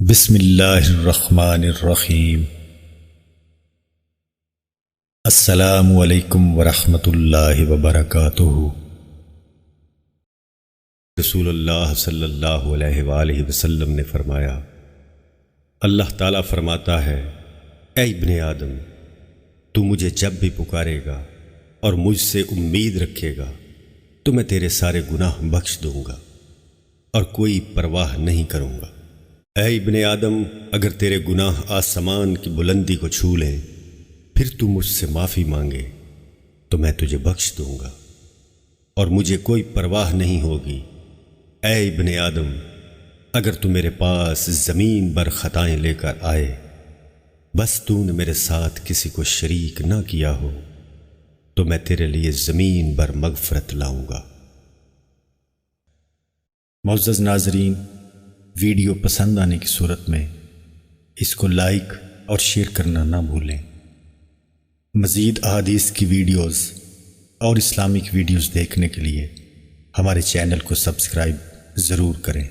بسم اللہ الرحمن الرحیم۔ السلام علیکم ورحمۃ اللہ وبرکاتہ۔ رسول اللہ صلی اللہ علیہ وآلہ وسلم نے فرمایا، اللہ تعالیٰ فرماتا ہے، اے ابن آدم، تو مجھے جب بھی پکارے گا اور مجھ سے امید رکھے گا تو میں تیرے سارے گناہ بخش دوں گا اور کوئی پرواہ نہیں کروں گا۔ اے ابن آدم، اگر تیرے گناہ آسمان کی بلندی کو چھو لیں پھر تو مجھ سے معافی مانگے تو میں تجھے بخش دوں گا اور مجھے کوئی پرواہ نہیں ہوگی۔ اے ابن آدم، اگر تو میرے پاس زمین بھر خطائیں لے کر آئے، بس تو نے میرے ساتھ کسی کو شریک نہ کیا ہو، تو میں تیرے لیے زمین بھر مغفرت لاؤں گا۔ معزز ناظرین، ویڈیو پسند آنے کی صورت میں اس کو لائک اور شیئر کرنا نہ بھولیں۔ مزید احادیث کی ویڈیوز اور اسلامک ویڈیوز دیکھنے کے لیے ہمارے چینل کو سبسکرائب ضرور کریں۔